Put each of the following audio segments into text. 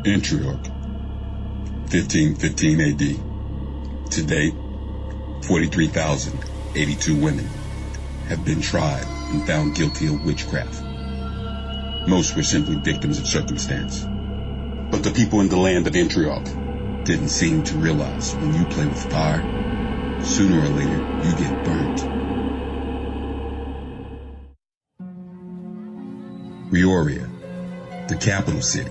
Antioch, 1515 AD. To date, 43,082 women have been tried and found guilty of witchcraft. Most were simply victims of circumstance. But the people in the land of Antioch didn't seem to realize when you play with fire, sooner or later you get burnt. Peoria, the capital city.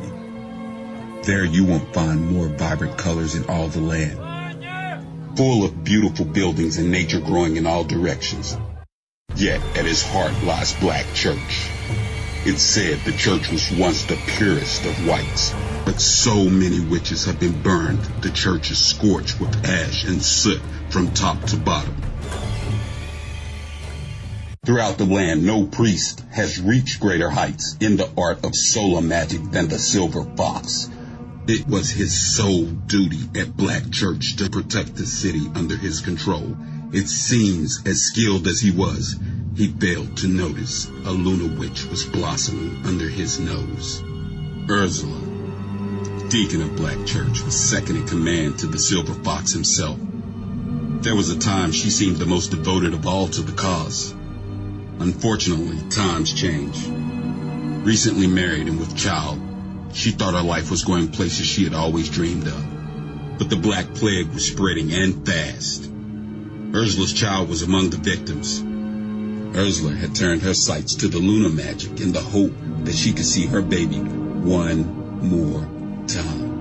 There you won't find more vibrant colors in all the land. Full of beautiful buildings and nature growing in all directions. Yet at its heart lies Black Church. It's said the church was once the purest of whites, but so many witches have been burned, the church is scorched with ash and soot from top to bottom. Throughout the land, no priest has reached greater heights in the art of solar magic than the Silver Fox. It was his sole duty at Black Church to protect the city under his control. It seems, as skilled as he was, he failed to notice a lunar witch was blossoming under his nose. Ursula, deacon of Black Church, was second in command to the Silver Fox himself. There was a time she seemed the most devoted of all to the cause. Unfortunately, times change. Recently married and with child, she thought her life was going places she had always dreamed of. But the Black Plague was spreading and fast. Ursula's child was among the victims. Ursula had turned her sights to the lunar magic in the hope that she could see her baby one more time.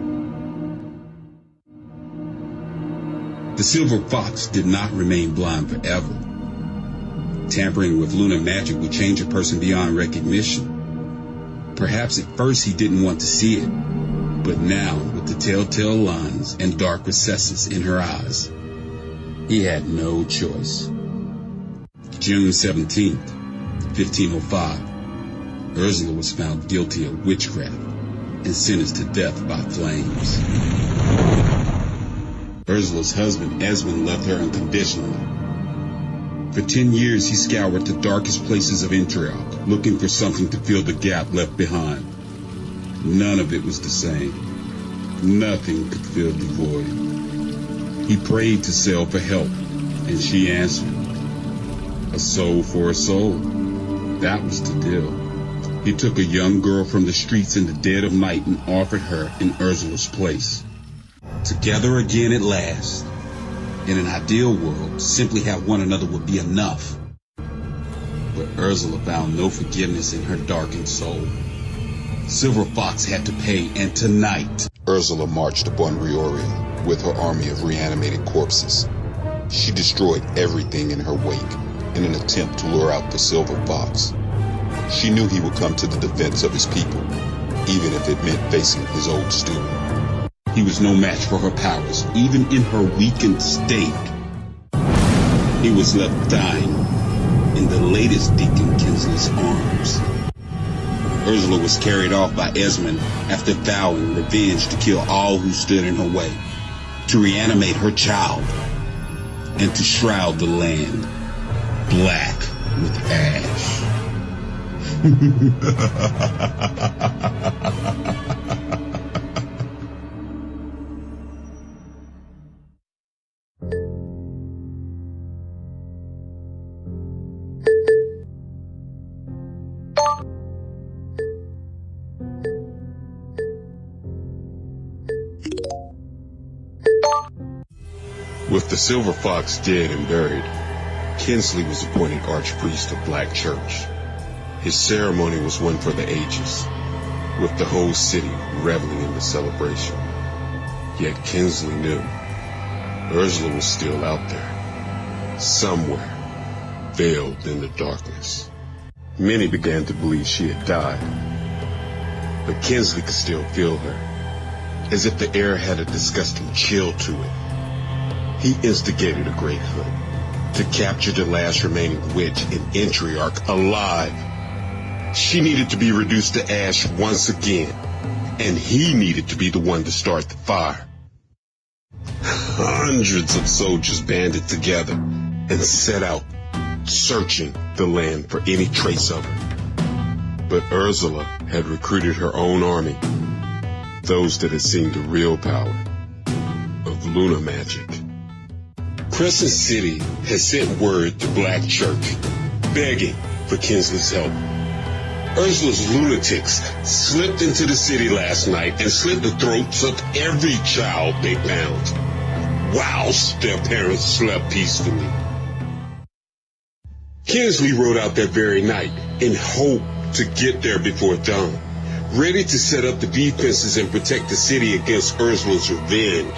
The Silver Fox did not remain blind forever. Tampering with lunar magic would change a person beyond recognition. Perhaps at first he didn't want to see it, but now, with the telltale lines and dark recesses in her eyes, he had no choice. June 17th, 1505, Ursula was found guilty of witchcraft and sentenced to death by flames. Ursula's husband, Esmond, loved her unconditionally. For 10 years, he scoured the darkest places of Antioch, looking for something to fill the gap left behind. None of it was the same. Nothing could fill the void. He prayed to Sel for help, and she answered. A soul for a soul. That was the deal. He took a young girl from the streets in the dead of night and offered her in Ursula's place. Together again at last. In an ideal world, simply have one another would be enough. But Ursula found no forgiveness in her darkened soul. Silver Fox had to pay, and tonight, Ursula marched upon Peoria with her army of reanimated corpses. She destroyed everything in her wake in an attempt to lure out the Silver Fox. She knew he would come to the defense of his people, even if it meant facing his old student. He was no match for her powers, even in her weakened state. He was left dying in the latest Deacon Kinsley's arms. Ursula was carried off by Esmond after vowing revenge to kill all who stood in her way, to reanimate her child, and to shroud the land black with ash. With the Silver Fox dead and buried, Kinsley was appointed Archpriest of Black Church. His ceremony was one for the ages, with the whole city reveling in the celebration. Yet Kinsley knew Ursula was still out there, somewhere, veiled in the darkness. Many began to believe she had died, but Kinsley could still feel her, as if the air had a disgusting chill to it. He instigated a great hunt to capture the last remaining witch in Antioch alive. She needed to be reduced to ash once again, and he needed to be the one to start the fire. Hundreds of soldiers banded together and set out, searching the land for any trace of her. But Ursula had recruited her own army, those that had seen the real power of lunar magic. Crescent City had sent word to Black Church, begging for Kinsley's help. Ursula's lunatics slipped into the city last night and slit the throats of every child they found, whilst their parents slept peacefully. Kinsley rode out that very night in hope to get there before dawn, ready to set up the defenses and protect the city against Ursula's revenge.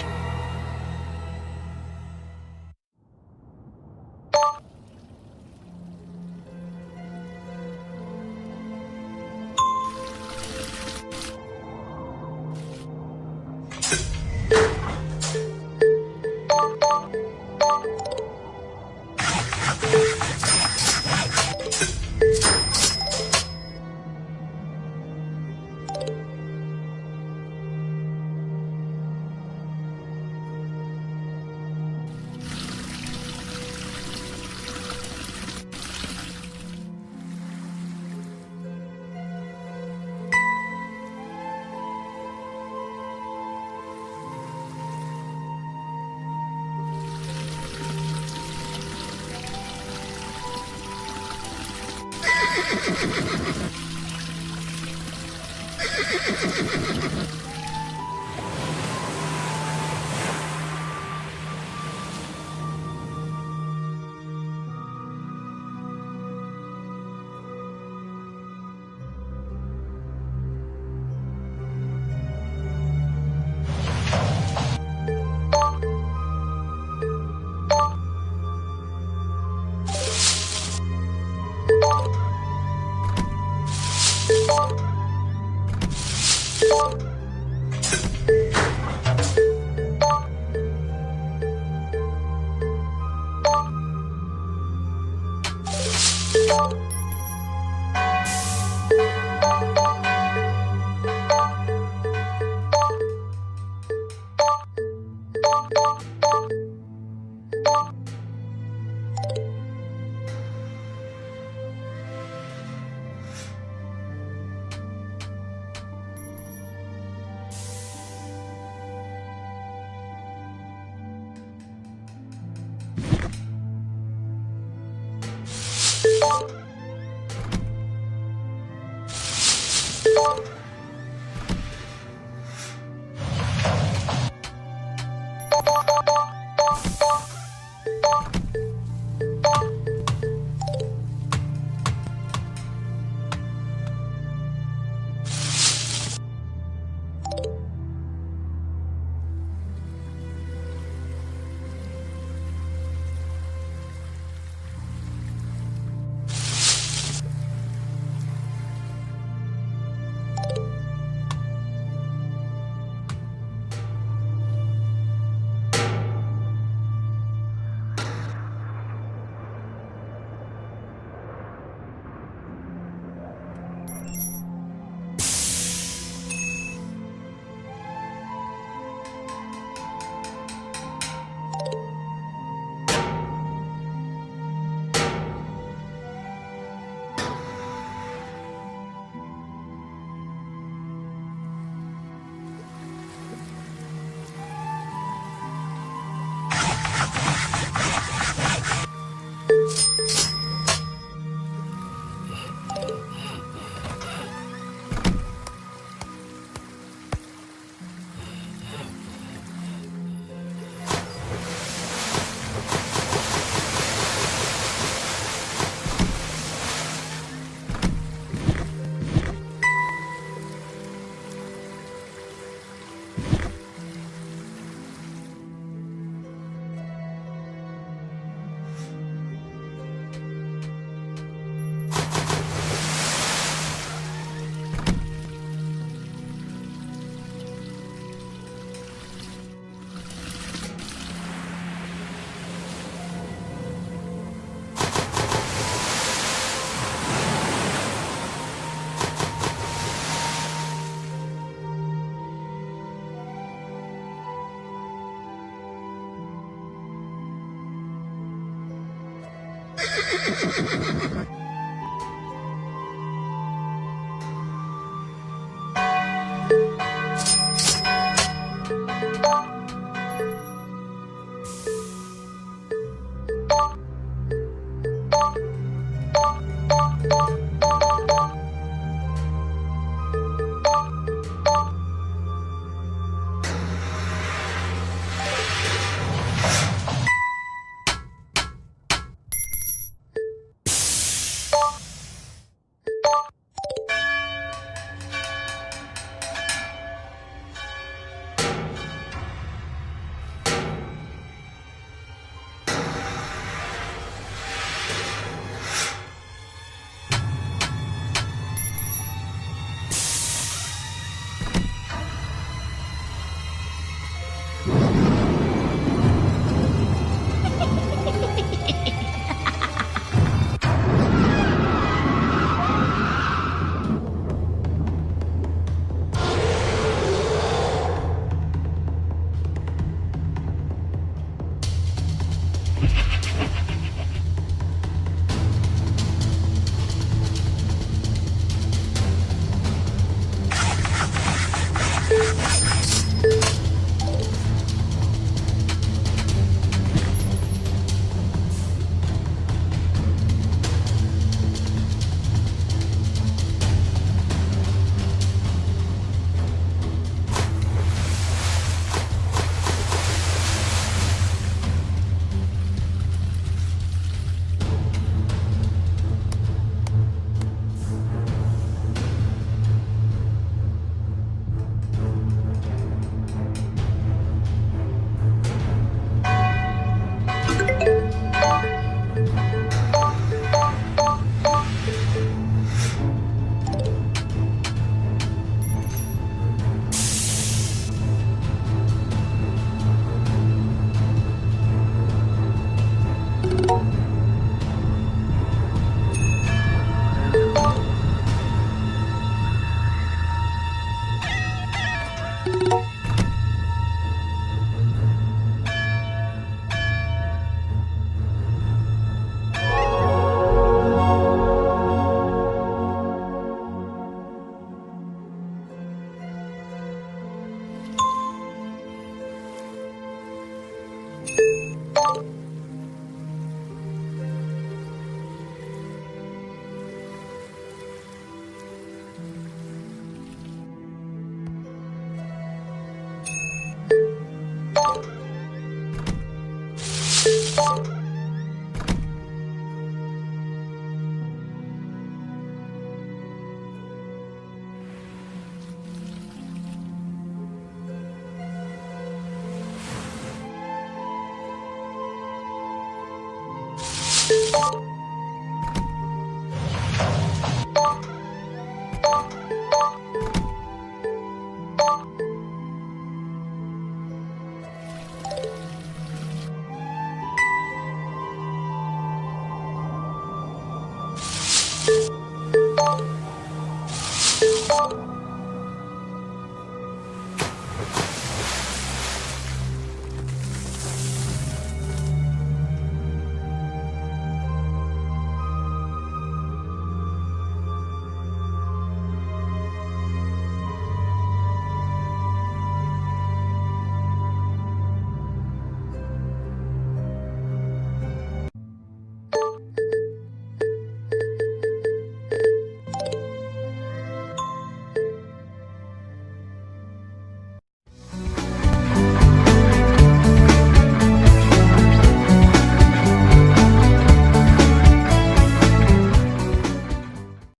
you